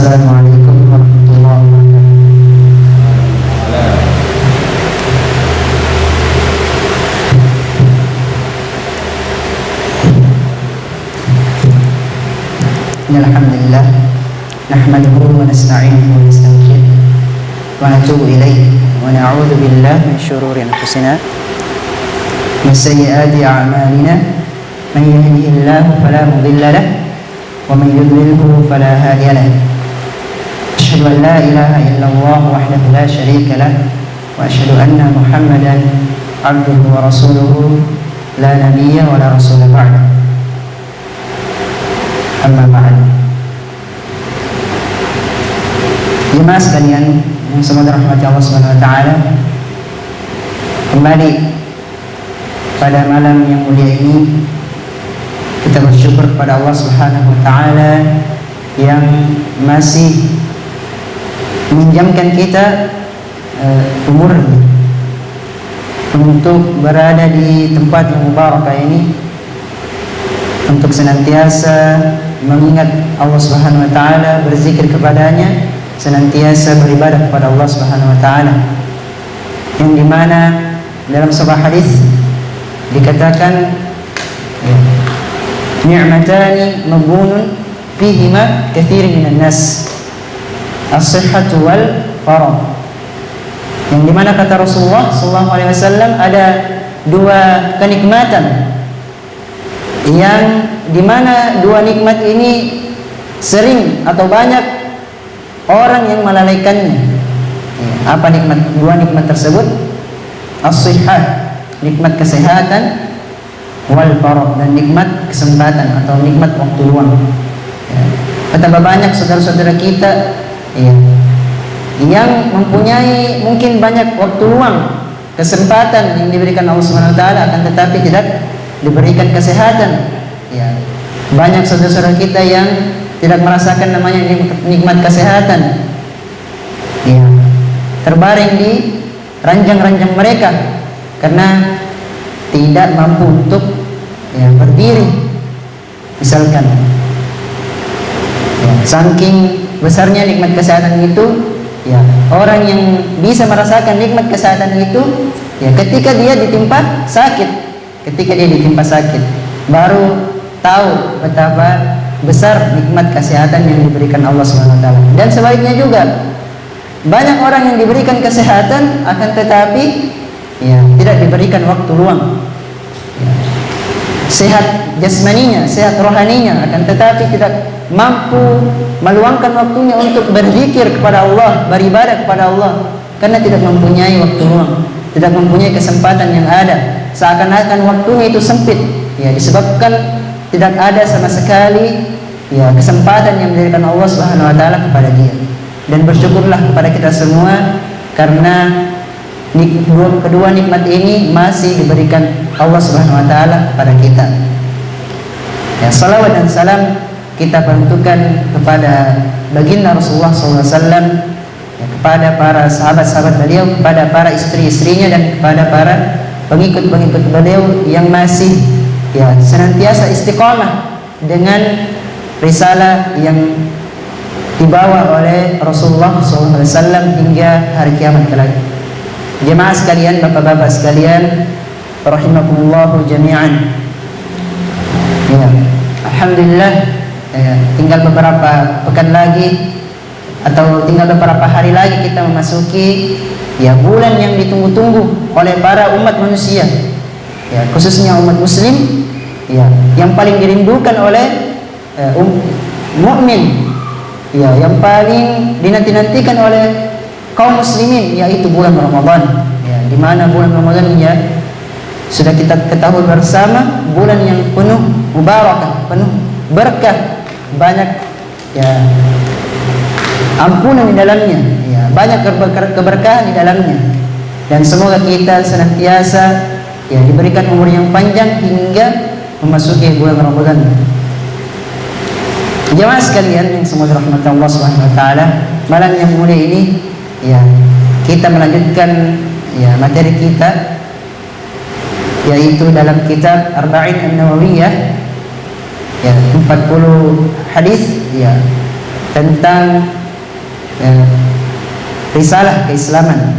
Assalamualaikum warahmatullahi wabarakatuh. Alhamdulillah, nahmaduhu wa nasta'inuhu wa nastaghfiruh wa natubu ilayhi wa na'udzu billahi min shururi anfusina wa sayyiati a'malina. Man yahdihillahu fala mudilla lahu wa man yudlilhu fala hadiya lahu. Asyhadu an la ilaha illallah wahdahu la syarika lahu wa asyhadu anna Muhammadan abduhu wa rasuluhu la nabiyya wa la rasula ba'da. Amma ba'd. Jemaah sekalian yang semoga rahmati Allah Subhanahu wa taala, kembali pada malam yang mulia ini kita bersyukur kepada Allah Subhanahu wa taala yang masih meminjamkan kita umurnya untuk berada di tempat yang mubarakah ini, untuk senantiasa mengingat Allah Subhanahu wa taala, berzikir kepadanya, senantiasa beribadah kepada Allah Subhanahu wa taala. Yang dimana dalam sebuah hadis dikatakan ni'matani maghbunun fihima katsir minan nas, as-sihhatu wal faragh. Yang dimana kata Rasulullah sallallahu alaihi wasallam ada dua kenikmatan yang dimana dua nikmat ini sering atau banyak orang yang melalaikannya. Apa dua nikmat tersebut? As-sihhat, nikmat kesehatan, wal faragh, dan nikmat kesempatan atau nikmat waktu luang. Betapa banyak saudara-saudara kita yang mempunyai mungkin banyak waktu luang, kesempatan yang diberikan Allah Subhanahu wa taala, akan tetapi tidak diberikan kesehatan. Banyak saudara-saudara kita yang tidak merasakan namanya nikmat kesehatan. Terbaring di ranjang-ranjang mereka karena tidak mampu untuk berdiri. Misalkan saking besarnya nikmat kesehatan itu, orang yang bisa merasakan nikmat kesehatan itu ketika dia ditimpa sakit, baru tahu betapa besar nikmat kesehatan yang diberikan Allah Subhanahu wa taala. Dan sebaliknya juga, banyak orang yang diberikan kesehatan akan tetapi tidak diberikan waktu luang. Sehat jasmaninya, sehat rohaninya, akan tetapi tidak mampu meluangkan waktunya untuk berzikir kepada Allah, beribadah kepada Allah, karena tidak mempunyai waktu luang, tidak mempunyai kesempatan yang ada. Seakan-akan waktunya itu sempit, disebabkan tidak ada sama sekali kesempatan yang diberikan Allah Subhanahu wa taala kepada dia. Dan bersyukurlah kepada kita semua karena kedua nikmat ini masih diberikan Allah Subhanahu wa taala kepada kita. Salawat dan salam kita bantukan kepada baginda Rasulullah SAW, kepada para sahabat-sahabat beliau, kepada para istri-istrinya, dan kepada para pengikut-pengikut beliau yang masih senantiasa istiqamah dengan risalah yang dibawa oleh Rasulullah SAW hingga hari kiamat kelak. Jemaah sekalian, bapak-bapak sekalian, rahimakumullah jami'an. Alhamdulillah, tinggal beberapa pekan lagi atau tinggal beberapa hari lagi kita memasuki bulan yang ditunggu-tunggu oleh para umat manusia, khususnya umat muslim, yang paling dirindukan oleh mukmin, yang paling dinanti-nantikan oleh kaum muslimin, yaitu bulan Ramadan. Di mana bulan Ramadan sudah kita ketahui bersama, bulan yang penuh mubarakah, penuh berkah, banyak ampunan di dalamnya, banyak keberkahan di dalamnya. Dan semoga kita senantiasa diberikan umur yang panjang hingga memasuki bulan Ramadan. Jemaah sekalian yang semoga rahmat Allah Subhanahu wa taala, malam yang mulia ini kita melanjutkan materi kita, yaitu dalam kitab Arba'in An-Nawawiyah, 40 hadis tentang risalah keislaman.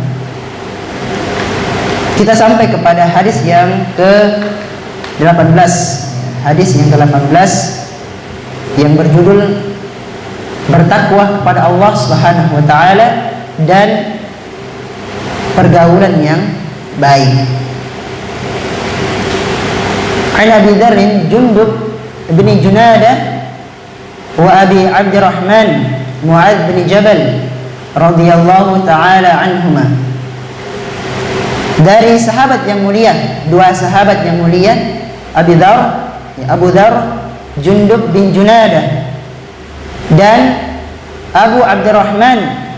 Kita sampai kepada hadis yang ke-18. Hadis yang ke-18 yang berjudul bertakwa kepada Allah Subhanahu wa taala dan pergaulan yang baik. An Abi Dzar Jundub bin Junadah wa Abi Abdurrahman Mu'adz bin Jabal radhiyallahu taala anhuma. Dari sahabat yang mulia, dua sahabat yang mulia, Abu Dzar Jundub bin Junadah dan Abu Abdurrahman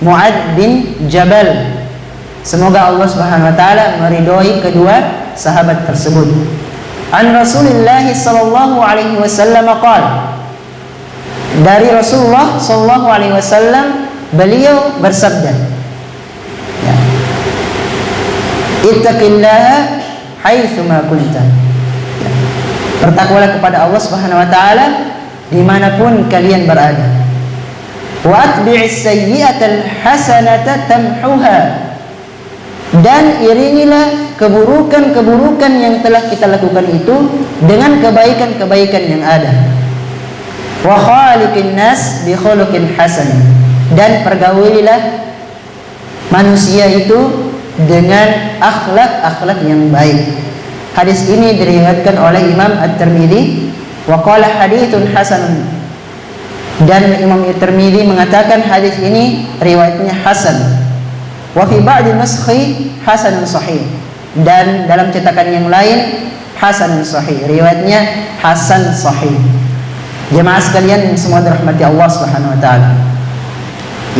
Mu'adz bin Jabal. Semoga Allah Subhanahu wa taala meridhoi kedua sahabat tersebut. An Rasulillah sallallahu alaihi wasallam qala, dari Rasulullah sallallahu alaihi wasallam beliau bersabda, ya, ittaqillaha haitsu ma kunta. Ya, bertakwalah kepada Allah Subhanahu wa taala dimanapun kalian berada. Wa atbi'is sayyi'atal hasanata tamhuha. Dan iringilah keburukan-keburukan yang telah kita lakukan itu dengan kebaikan-kebaikan yang ada. Wa khaliqin nas bi khuluqin hasan. Dan pergaulilah manusia itu dengan akhlak-akhlak yang baik. Hadis ini diriwayatkan oleh Imam At-Tirmidzi wa qala haditsun hasan. Dan Imam At-Tirmidzi mengatakan hadis ini riwayatnya hasan. Wa fi ba'di nuskhi hasanun sahih. Dan dalam cetakan yang lain hasanun sahih. Riwayatnya hasan sahih. Jemaah sekalian yang semua dirahmati Allah Subhanahu wa taala.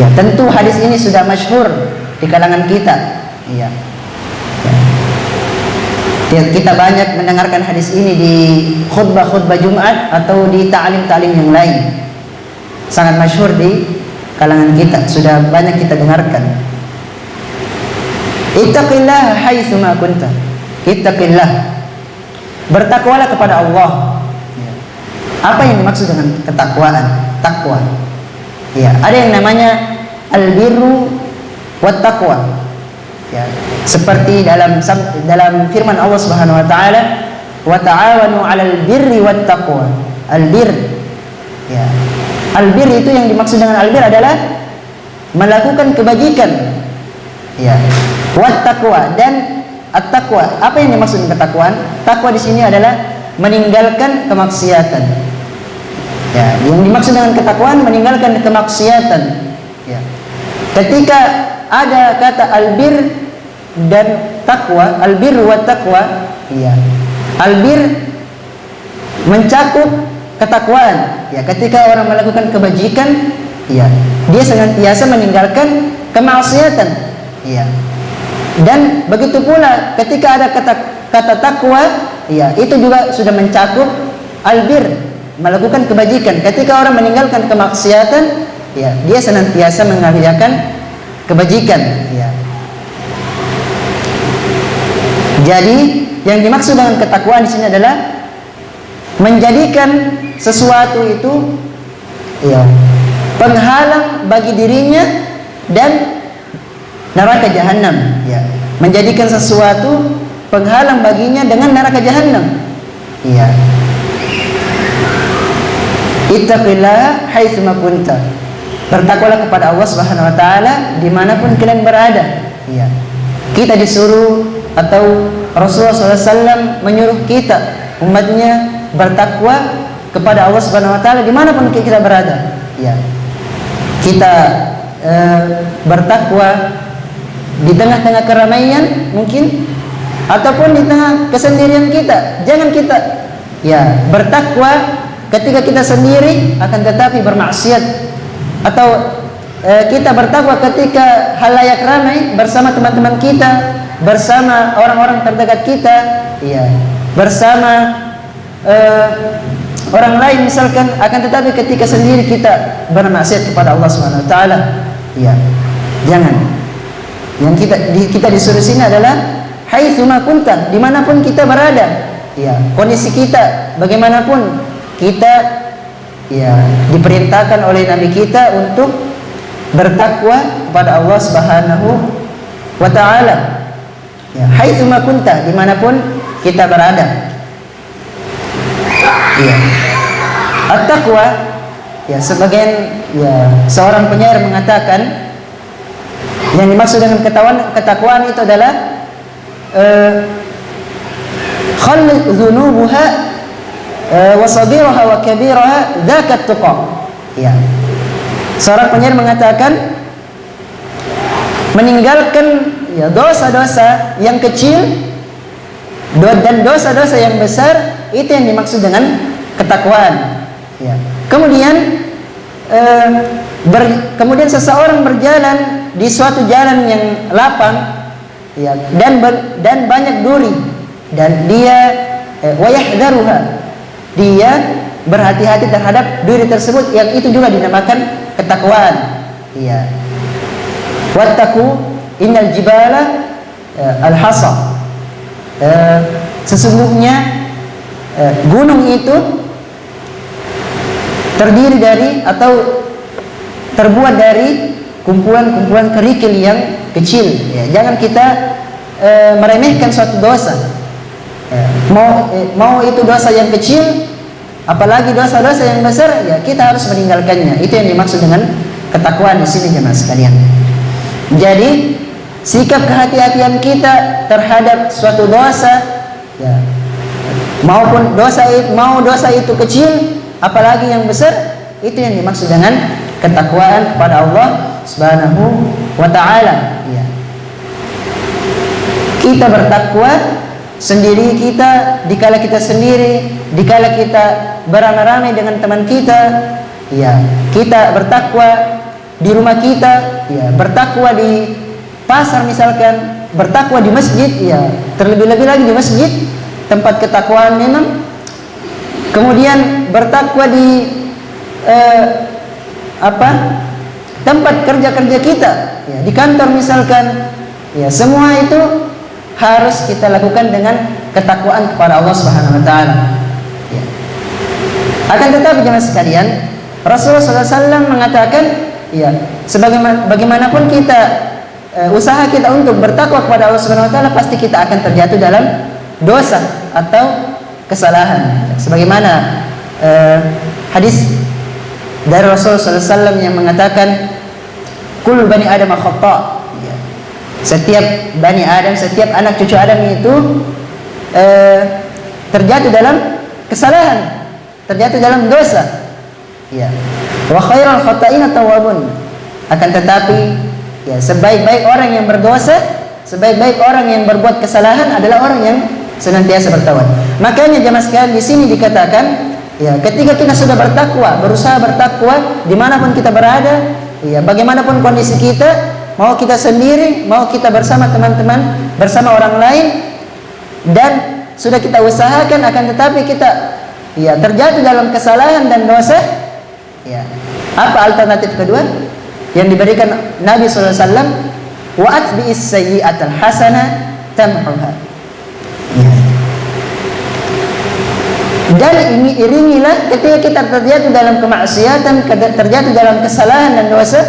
Ya, tentu hadis ini sudah masyhur di kalangan kita. Ya. Kita banyak mendengarkan hadis ini di khutbah-khutbah Jumat atau di ta'lim-ta'lim yang lain. Sangat masyhur di kalangan kita, sudah banyak kita dengarkan. Ittaqillah haitsu ma kunta. Ittaqillah. Bertakwalah kepada Allah. Apa yang dimaksud dengan ketakwaan? Takwa. Ya, ada yang namanya al-birru wat taqwa. Ya, seperti dalam firman Allah Subhanahu wa taala, wa ta'awanu 'alal birri wat taqwa. Al-bir. Ya. Al-bir itu yang dimaksud dengan al-bir adalah melakukan kebajikan. Ya. Wat taqwa dan at-taqwa. Apa yang dimaksud dengan ketakwaan? Takwa di sini adalah meninggalkan kemaksiatan. Ya, yang dimaksud dengan ketakwaan meninggalkan kemaksiatan. Ya. Ketika ada kata albir dan takwa, albir wa taqwa, ya. Albir mencakup ketakwaan. Ya, ketika orang melakukan kebajikan, ya, dia senantiasa meninggalkan kemaksiatan. Ya. Dan begitu pula ketika ada kata takwa, ya, itu juga sudah mencakup albir, melakukan kebajikan. Ketika orang meninggalkan kemaksiatan, ya, dia senantiasa mengerjakan kebajikan. Ya. Jadi yang dimaksud dengan ketakwaan di sini adalah menjadikan sesuatu itu, ya, penghalang bagi dirinya dan neraka jahanam. Ya. Menjadikan sesuatu penghalang baginya dengan neraka jahanam. Ya. Ittaqillaha haitsu ma kunta. Bertakwalah kepada Allah Subhanahu wa taala dimanapun kalian berada. Ya. Kita disuruh atau Rasulullah SAW menyuruh kita umatnya bertakwa kepada Allah Subhanahu wa taala dimanapun kita berada. Ya. Kita bertakwa di tengah-tengah keramaian mungkin, ataupun di tengah kesendirian kita. Jangan kita, ya, bertakwa ketika kita sendiri akan tetapi bermaksiat, atau kita bertakwa ketika halayak ramai bersama teman-teman kita, bersama orang-orang terdekat kita, ya, bersama orang lain misalkan, akan tetapi ketika sendiri kita bermaksiat kepada Allah Subhanahu wa taala. Ya, jangan. Yang kita disuruh sini adalah haitsu ma kunta, dimanapun kita berada. Ya, kondisi kita bagaimanapun kita ya diperintahkan oleh Nabi kita untuk bertakwa kepada Allah Subhanahu wa taala. Ya, haitsu ma kunta, dimanapun kita berada. Ya. At-taqwa, ya sebagian seorang penyair mengatakan yang dimaksud dengan ketakwaan itu adalah khalli dzunubuha wa sabiraha wa kabiraha dzakat tuqa. Ya. Seorang penyair mengatakan meninggalkan dosa-dosa yang kecil dan dosa-dosa yang besar, itu yang dimaksud dengan ketakwaan. Ya. Kemudian seseorang berjalan di suatu jalan yang lapang, ya, dan banyak duri, dan dia wayahdaruha, dia berhati-hati terhadap duri tersebut, yang itu juga dinamakan ketakwaan. Ya. Wattaqu innal jibala al-hasa. Sesungguhnya gunung itu terdiri dari atau terbuat dari kumpulan-kumpulan kerikil yang kecil. Ya, jangan kita meremehkan suatu dosa. Mau itu dosa yang kecil, apalagi dosa-dosa yang besar, ya kita harus meninggalkannya. Itu yang dimaksud dengan ketakwaan di sini, jemaah sekalian. Jadi sikap kehati-hatian kita terhadap suatu dosa, ya, maupun dosa itu kecil, apalagi yang besar, itu yang dimaksud dengan ketakwaan kepada Allah Subhanahu wa taala. Ya. Kita bertakwa sendiri kita, dikala kita sendiri, dikala kita beramai-ramai dengan teman kita, ya, kita bertakwa di rumah kita, ya, bertakwa di pasar misalkan, bertakwa di masjid, ya, terlebih-lebih lagi di masjid, tempat ketakwaan memang. Kemudian bertakwa di tempat kerja-kerja kita, ya, di kantor misalkan, ya, semua itu harus kita lakukan dengan ketakwaan kepada Allah Subhanahu wa taala. Ya. Akan tetapi jemaah sekalian, Rasulullah SAW mengatakan, ya, bagaimanapun kita usaha kita untuk bertakwa kepada Allah Subhanahu wa taala, pasti kita akan terjatuh dalam dosa atau kesalahan. Sebagaimana hadis dari Rasulullah SAW yang mengatakan, kullu bani Adam khata'. Ya. Setiap bani Adam, setiap anak cucu Adam itu terjatuh dalam kesalahan, terjatuh dalam dosa. Ya. Wa khairul khata'ina tawwabun. Akan tetapi, ya, sebaik-baik orang yang berdosa, sebaik-baik orang yang berbuat kesalahan adalah orang yang senantiasa bertaubat. Makanya jemaah sekalian, di sini dikatakan, ya, ketika kita sudah bertakwa, berusaha bertakwa dimanapun kita berada, ya, bagaimanapun kondisi kita, mau kita sendiri, mau kita bersama teman-teman, bersama orang lain, dan sudah kita usahakan, akan tetapi kita, ya, terjatuh dalam kesalahan dan dosa, ya, apa alternatif kedua yang diberikan Nabi SAW? Wa atbi'is sayyi'atal hasanah tamhuha. Ya. Dan iringilah ketika kita terjatuh dalam kemaksiatan, terjatuh dalam kesalahan dan dosa,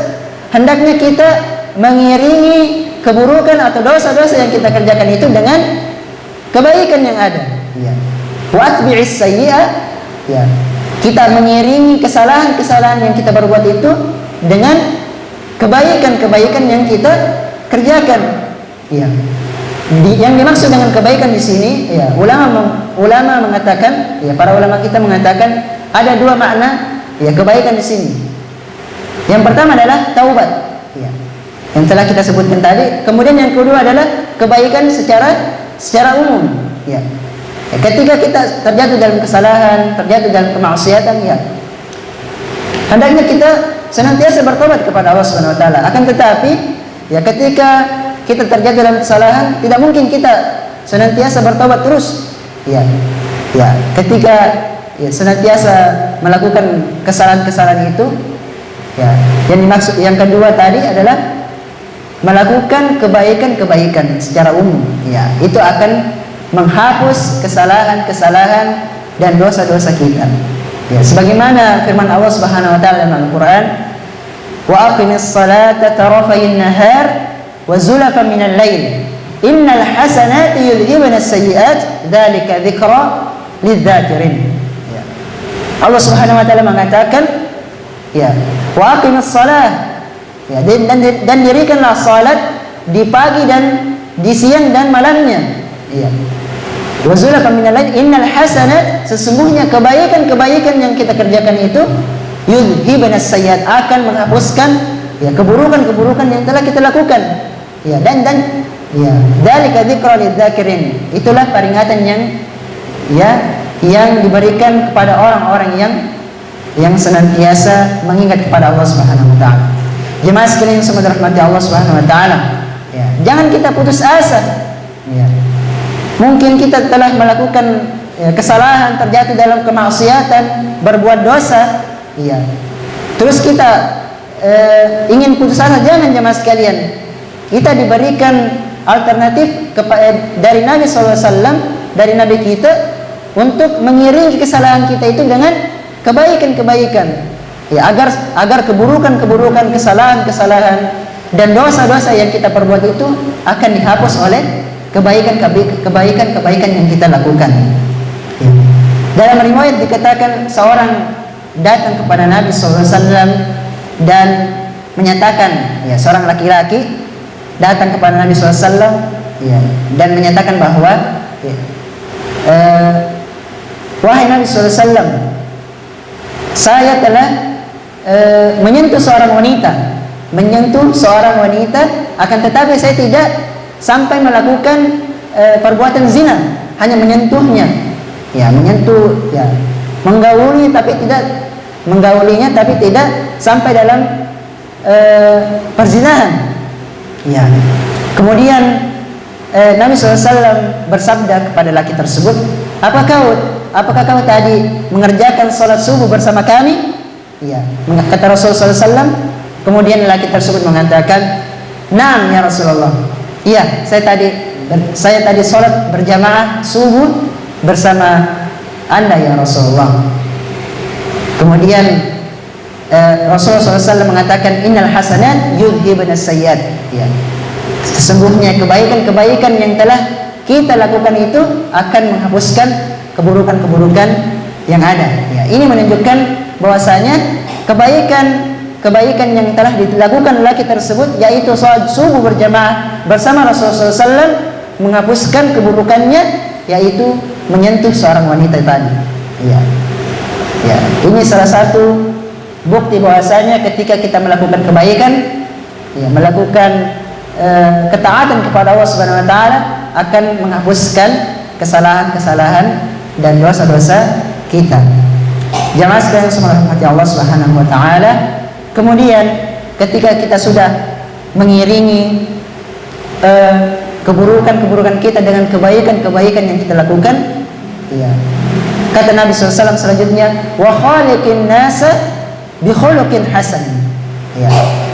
hendaknya kita mengiringi keburukan atau dosa-dosa yang kita kerjakan itu dengan kebaikan yang ada. Ya. Wa atbi'is sayyi'ah, ya, kita mengiringi kesalahan-kesalahan yang kita berbuat itu dengan kebaikan-kebaikan yang kita kerjakan. Ya. Yang dimaksud dengan kebaikan di sini, ya, ulama mengatakan, ya, para ulama kita mengatakan ada dua makna, ya, kebaikan di sini. Yang pertama adalah taubat, ya, yang telah kita sebutkan tadi. Kemudian yang kedua adalah kebaikan secara umum. Ya. Ya, ketika kita terjatuh dalam kesalahan, terjatuh dalam kemaksiatan, ya, hendaknya kita senantiasa bertobat kepada Allah Subhanahu wa taala. Akan tetapi, ya, ketika kita terjatuh dalam kesalahan, tidak mungkin kita senantiasa bertobat terus. Ya. Ya, ketika, ya, senantiasa melakukan kesalahan-kesalahan itu, ya, yang dimaksud yang kedua tadi adalah melakukan kebaikan-kebaikan secara umum. Ya, itu akan menghapus kesalahan-kesalahan dan dosa-dosa kita. Ya, sebagaimana firman Allah Subhanahu wa taala dalam Al-Qur'an, "Wa aqimis salata tarafayn nahar wa zulafan minal lail. Innal hasanati yudhibuna as-sayyi'at, dzalika dzikra lidz-dzakirin." Ya. Allah Subhanahu wa taala mengatakan, ya, "Wa aqimis salah." Ya, dan dirikanlah salat di pagi dan di siang dan malamnya. Ya. Wa zulafan minal lail, innal hasanat, sesungguhnya kebaikan-kebaikan yang kita kerjakan itu yudhibuna as-sayyi'at, akan menghapuskan ya keburukan-keburukan yang telah kita lakukan. Ya, dan ya, dzalika dzikra lidz-dzakirin. Itulah peringatan yang diberikan kepada orang-orang yang senantiasa mengingat kepada Allah Subhanahu wa taala. Jemaah sekalian yang semoga dirahmati Allah Subhanahu wa taala. Ya, jangan kita putus asa. Ya. Mungkin kita telah melakukan kesalahan, terjatuh dalam kemaksiatan, berbuat dosa, ya. Terus kita ingin putus asa. Jangan, jemaah sekalian. Kita diberikan alternatif dari Nabi SAW, dari Nabi kita, untuk mengiringi kesalahan kita itu dengan kebaikan-kebaikan, ya, agar keburukan-keburukan, kesalahan-kesalahan dan dosa-dosa yang kita perbuat itu akan dihapus oleh kebaikan-kebaikan yang kita lakukan. Ya. Dalam riwayat dikatakan seorang datang kepada Nabi SAW dan menyatakan, ya, seorang laki-laki datang kepada Nabi SAW, ya, dan menyatakan bahwa, ya, wahai Nabi SAW, saya telah menyentuh seorang wanita, akan tetapi saya tidak sampai melakukan perbuatan zina, hanya menyentuhnya, ya, menggaulinya tapi tidak sampai dalam perzinahan. Ya. Kemudian Nabi SAW bersabda kepada laki tersebut, apakah kau tadi mengerjakan sholat subuh bersama kami? Ya. Kata Rasulullah SAW. Kemudian laki tersebut mengatakan, "Naam ya Rasulullah. Iya, saya tadi sholat berjamaah subuh bersama Anda ya Rasulullah." Kemudian Rasulullah SAW mengatakan, "Innal hasanat yudhibun as-sayyi'at." Ya. Sesungguhnya kebaikan-kebaikan yang telah kita lakukan itu akan menghapuskan keburukan-keburukan yang ada. Ya. Ini menunjukkan bahwasanya kebaikan yang telah dilakukan laki tersebut, yaitu sholat subuh berjamaah bersama Rasulullah SAW, menghapuskan keburukannya, yaitu menyentuh seorang wanita tadi. Ya. Ya. Ini salah satu bukti bahwasanya ketika kita melakukan kebaikan, ya, melakukan ketaatan kepada Allah Subhanahu wa taala, akan menghapuskan kesalahan-kesalahan dan dosa-dosa kita. Jamaah sekalian semoga rahmati Allah Subhanahu wa taala. Kemudian ketika kita sudah mengiringi keburukan-keburukan kita dengan kebaikan-kebaikan yang kita lakukan, ya, kata Nabi SAW selanjutnya, "Wa khaliqin nasa bi khuluqin hasan." Ya,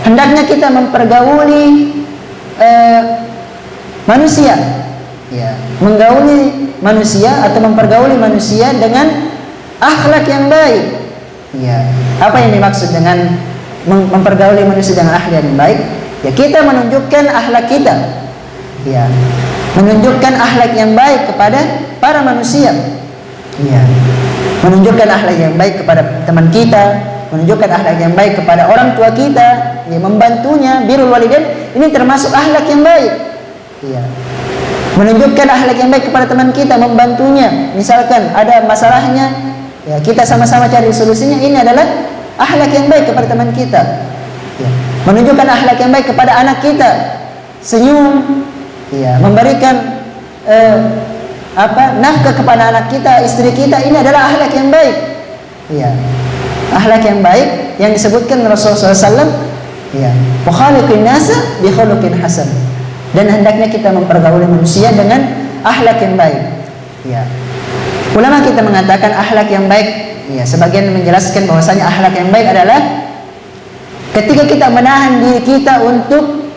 hendaknya kita mempergauli manusia, ya, menggauli manusia atau mempergauli manusia dengan akhlak yang baik. Ya, apa yang dimaksud dengan mempergauli manusia dengan akhlak yang baik? Ya, kita menunjukkan akhlak kita, ya, menunjukkan akhlak yang baik kepada para manusia, ya, menunjukkan akhlak yang baik kepada teman kita, menunjukkan akhlak yang baik kepada orang tua kita, ya, membantunya, birrul walidain, ini termasuk akhlak yang baik. Ya. Menunjukkan akhlak yang baik kepada teman kita, membantunya. Misalkan ada masalahnya, ya, kita sama-sama cari solusinya, ini adalah akhlak yang baik kepada teman kita. Ya. Menunjukkan akhlak yang baik kepada anak kita, senyum, ya, memberikan nafkah kepada anak kita, istri kita, ini adalah akhlak yang baik. Ya. Akhlak yang baik yang disebutkan Rasulullah SAW, ya, wa khaliqin nasa bi khuluqin hasan. Dan hendaknya kita mempergauli manusia dengan akhlak yang baik. Ya. Ulama kita mengatakan akhlak yang baik, ya, sebagian menjelaskan bahwasanya akhlak yang baik adalah ketika kita menahan diri kita untuk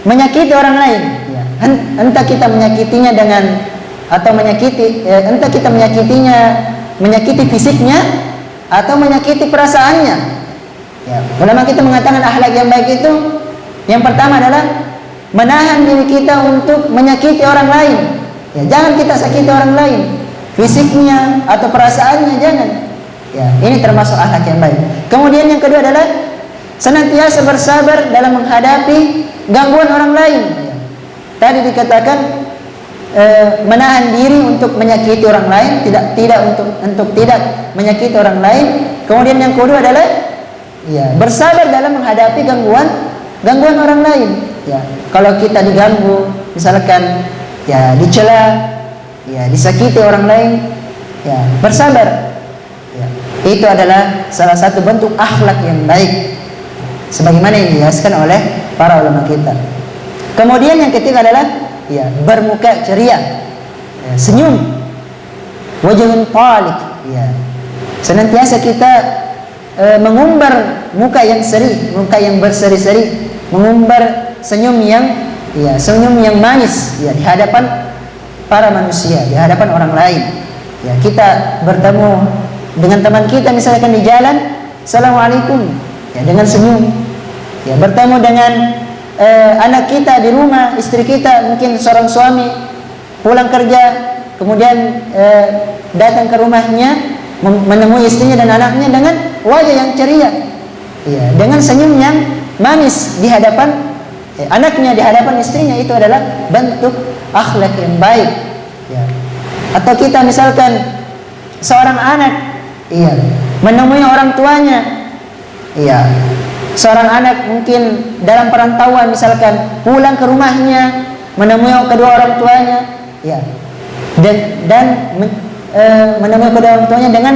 menyakiti orang lain. Ya. Entah kita menyakitinya dengan atau menyakiti, entah kita menyakitinya menyakiti fisiknya atau menyakiti perasaannya. Ya, ulama kita mengatakan akhlak yang baik itu yang pertama adalah menahan diri kita untuk menyakiti orang lain. Ya, jangan kita sakiti orang lain, fisiknya atau perasaannya jangan. Ya, ini termasuk akhlak yang baik. Kemudian yang kedua adalah senantiasa bersabar dalam menghadapi gangguan orang lain. Ya. Tadi dikatakan menahan diri untuk menyakiti orang lain, tidak untuk tidak menyakiti orang lain. Kemudian yang kedua adalah ya, bersabar dalam menghadapi gangguan orang lain. Ya, kalau kita diganggu, misalkan ya dicela, ya disakiti orang lain, ya bersabar. Ya, itu adalah salah satu bentuk akhlak yang baik, sebagaimana yang dijelaskan oleh para ulama kita. Kemudian yang ketiga adalah ya bermuka ceria, ya, senyum, wajhun talik, ya senantiasa kita mengumbar muka yang seri, muka yang berseri-seri, mengumbar senyum yang manis, ya di hadapan para manusia, di hadapan orang lain. Ya, kita bertemu dengan teman kita misalkan di jalan, assalamualaikum, ya dengan senyum. Ya, bertemu dengan anak kita di rumah, istri kita, mungkin seorang suami pulang kerja, kemudian datang ke rumahnya, menemui istrinya dan anaknya dengan wajah yang ceria, ya, dengan senyum yang manis di hadapan anaknya, di hadapan istrinya. Itu adalah bentuk akhlak yang baik. Ya. Atau kita misalkan seorang anak, iya, menemui orang tuanya, iya, seorang anak mungkin dalam perantauan misalkan pulang ke rumahnya, menemui kedua orang tuanya, ya, dan menemui kedua orang tuanya dengan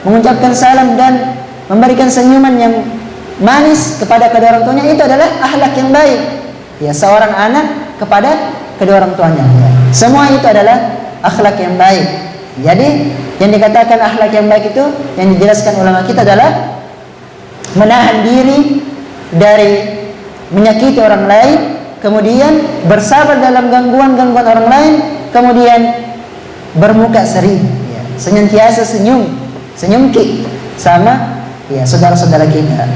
mengucapkan salam dan memberikan senyuman yang manis kepada kedua orang tuanya. Itu adalah akhlak yang baik, ya, seorang anak kepada kedua orang tuanya. Ya. Semua itu adalah akhlak yang baik. Jadi yang dikatakan akhlak yang baik itu yang dijelaskan ulama kita adalah menahan diri dari menyakiti orang lain, kemudian bersabar dalam gangguan orang lain, kemudian bermuka seri, ya, senantiasa senyum sama ya saudara-saudara kita.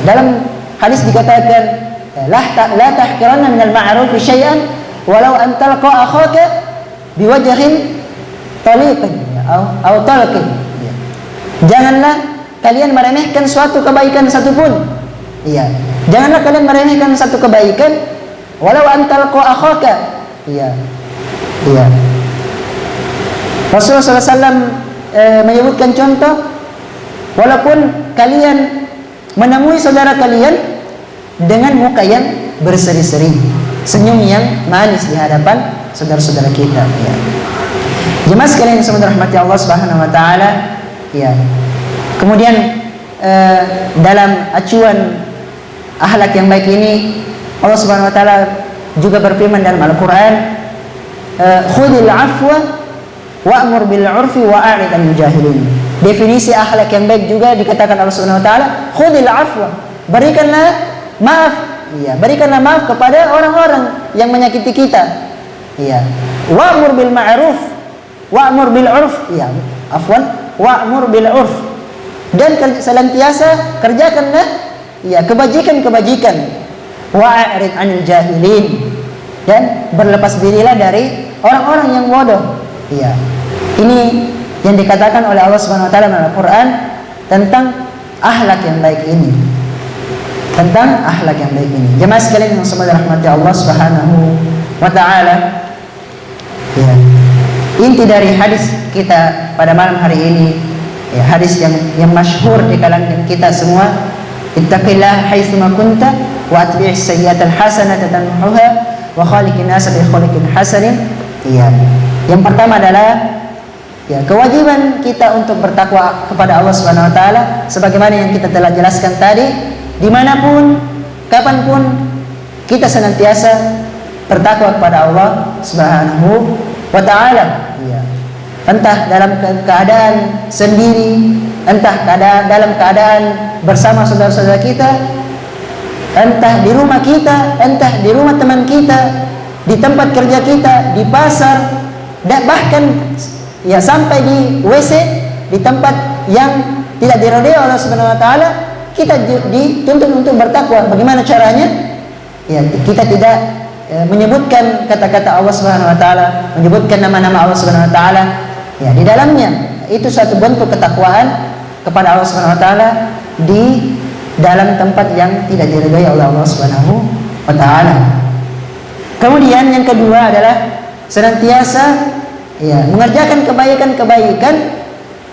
Dalam hadis dikatakan la tahqiranna minal ma'rufi syai'an walau an talqa akhaka biwajhin taliqin atau talqin. Ya. Janganlah kalian meremehkan suatu kebaikan satupun. Iya. Janganlah kalian meremehkan satu kebaikan walau an talqa akhaka. Iya. Iya. Rasulullah SAW menyebutkan contoh, walaupun kalian menemui saudara kalian dengan muka yang berseri-seri, senyum yang manis di hadapan saudara-saudara kita. Ya. Jemaah sekalian yang semoga rahmati Allah Subhanahu wa taala, ya. Kemudian dalam acuan akhlak yang baik ini, Allah Subhanahu wa taala juga berfirman dalam Al-Qur'an, khudil afwa wa'mur bil 'urfi wa'rid 'anil jahilin. Definisi akhlak yang baik juga dikatakan Allah Subhanahu wa taala, khudil afwa, berikanlah maaf, iya, berikanlah maaf kepada orang-orang yang menyakiti kita. Iya. Wa'mur bil ma'ruf wa'mur bil 'urf, iya, afwan, wa'mur bil 'urf. Dan senantiasa kerjakanlah ya kebajikan-kebajikan, wa'rid 'anil jahilin, dan berlepas dirilah dari orang-orang yang bodoh. Ya, ini yang dikatakan oleh Allah Subhanahu wa taala dalam Al-Qur'an tentang akhlak yang baik ini. Tentang akhlak yang baik ini. Jemaah sekalian yang semoga rahmati Allah Subhanahu wa taala. Ya. Inti dari hadis kita pada malam hari ini, ya, hadis yang masyhur di kalangan kita semua, ittaqillah haitsu ma kunta wa atbi'is sayyi'atal hasanata tamhuha wa khaliqin nas bi khuluqin hasanin. Ya. Yang pertama adalah ya kewajiban kita untuk bertakwa kepada Allah Subhanahu wa taala sebagaimana yang kita telah jelaskan tadi, dimanapun, kapanpun kita senantiasa bertakwa kepada Allah Subhanahu wa taala. Ya. Entah dalam keadaan sendiri, entah dalam keadaan bersama saudara-saudara kita, entah di rumah kita, entah di rumah teman kita, di tempat kerja kita, di pasar, dan bahkan ya sampai di WC, di tempat yang tidak diridhai Allah Subhanahu wa taala, kita dituntut untuk bertakwa. Bagaimana caranya? Ya, kita tidak menyebutkan kata-kata Allah Subhanahu wa taala, menyebutkan nama-nama Allah Subhanahu wa taala. Ya, di dalamnya itu satu bentuk ketakwaan kepada Allah Subhanahu wa taala di dalam tempat yang tidak diridhai oleh Allah Subhanahu wa taala. Kemudian yang kedua adalah senantiasa ya mengerjakan kebaikan-kebaikan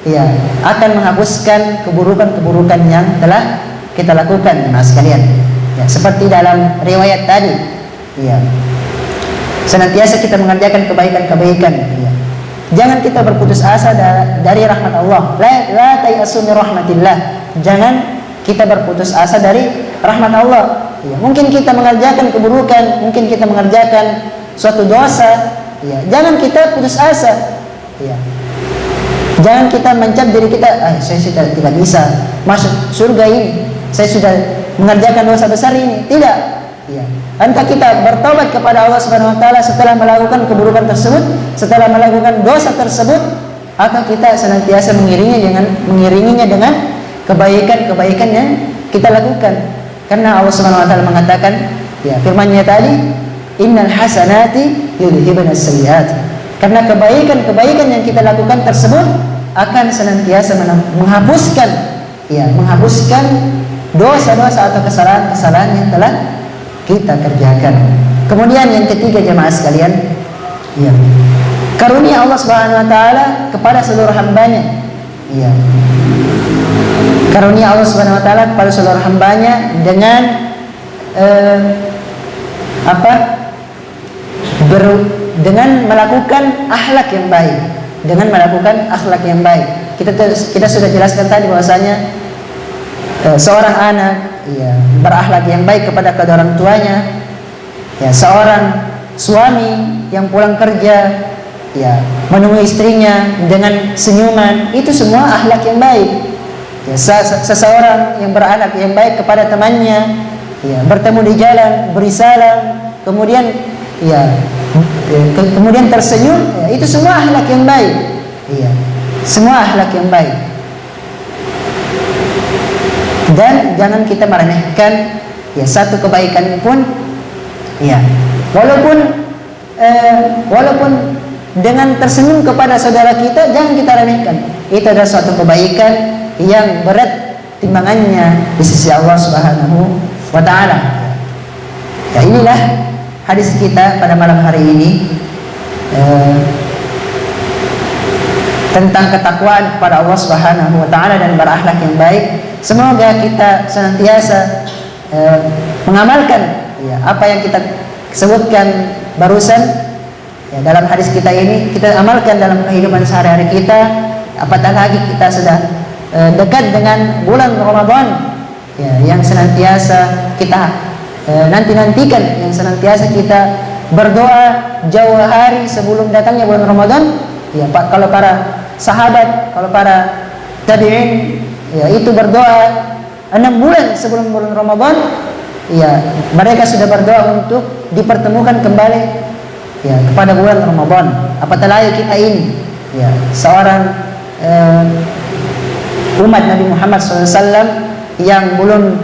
ya akan menghapuskan keburukan-keburukan yang telah kita lakukan, mas sekalian. Ya, seperti dalam riwayat tadi, ya. Senantiasa kita mengerjakan kebaikan-kebaikan, ya. Jangan kita berputus asa dari rahmat Allah. La tayasu min rahmatillah. Jangan kita berputus asa dari rahmat Allah. Ya, mungkin kita mengerjakan keburukan, mungkin kita mengerjakan suatu dosa, ya, jangan kita putus asa, ya. Jangan kita mencap diri kita, saya sudah tidak bisa masuk surga ini, saya sudah mengerjakan dosa besar ini. Tidak, ya. Entah kita bertobat kepada Allah Subhanahu wa taala setelah melakukan keburukan tersebut, setelah melakukan dosa tersebut, atau kita senantiasa mengiringinya dengan kebaikan-kebaikan yang kita lakukan. Karena Allah Subhanahu wa taala mengatakan, ya, firman-Nya tadi, innal hasanati yudhibun as-sayyi'at. Karena kebaikan-kebaikan yang kita lakukan tersebut akan senantiasa menghapuskan, ya, menghapuskan dosa-dosa atau kesalahan-kesalahan yang telah kita kerjakan. Kemudian yang ketiga, jemaah sekalian, ya, karunia Allah Subhanahu wa taala kepada seluruh hambanya, ya. Karunia Allah Subhanahu wa taala kepada seluruh hambanya dengan dengan melakukan akhlak yang baik, dengan melakukan akhlak yang baik. Kita sudah jelaskan tadi bahwasanya seorang anak, ya, berakhlak yang baik kepada kedua orang tuanya, ya, seorang suami yang pulang kerja, ya, menemui istrinya dengan senyuman, itu semua akhlak yang baik. Ya, seseorang yang berakhlak yang baik kepada temannya, ya, bertemu di jalan, beri salam, kemudian, ya, kemudian tersenyum, ya, itu semua akhlak yang baik, ya, semua akhlak yang baik. Dan jangan kita meremehkan, ya, satu kebaikan pun, ya, walaupun dengan tersenyum kepada saudara kita, jangan kita remehkan. Itu adalah suatu kebaikan yang berat timbangannya di sisi Allah Subhanahu wa taala. Ya, inilah hadis kita pada malam hari ini tentang ketakwaan kepada Allah Subhanahu wa taala dan berakhlak yang baik. Semoga kita senantiasa mengamalkan, ya, apa yang kita sebutkan barusan, ya, dalam hadis kita ini, kita amalkan dalam kehidupan sehari-hari kita. Apatah lagi kita sudah dekat dengan bulan Ramadan, ya, yang senantiasa kita nanti-nantikan, yang senantiasa kita berdoa jauh hari sebelum datangnya bulan Ramadan. Ya, Pak, kalau para sahabat, kalau para tabi'in, ya, itu berdoa 6 bulan sebelum bulan Ramadan, ya, mereka sudah berdoa untuk dipertemukan kembali, ya, kepada bulan Ramadan. Apatah lagi kita ini, ya, seorang umat Nabi Muhammad SAW yang belum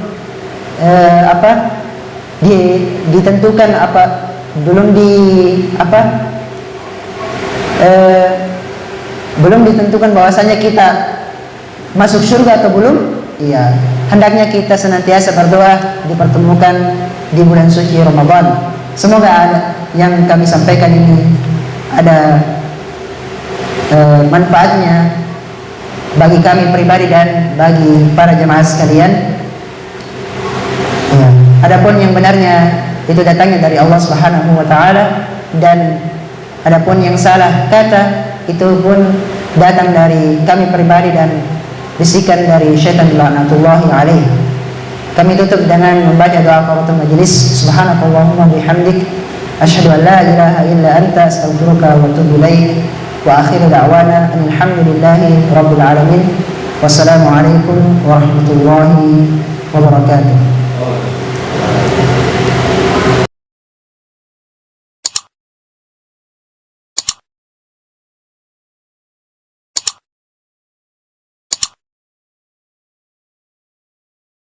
ditentukan belum ditentukan bahwasanya kita masuk surga atau belum. Ya, hendaknya kita senantiasa berdoa dipertemukan di bulan suci Ramadan. Semoga yang kami sampaikan ini ada manfaatnya bagi kami pribadi dan bagi para jemaah sekalian. Ya. Adapun yang benarnya itu datangnya dari Allah Subhanahu wa taala, dan adapun yang salah kata itu pun datang dari kami pribadi dan bisikan dari syaitan laknatullahi alaih. Kami tutup dengan membaca doa kafaratul majelis. Subhanakallahumma bihamdik asyhadu an la ilaha illa anta astaghfiruka wa atubu ilaik. Wa akhiru da'wana alhamdulillahi rabbil alamin. Wassalamualaikum warahmatullahi wabarakatuh.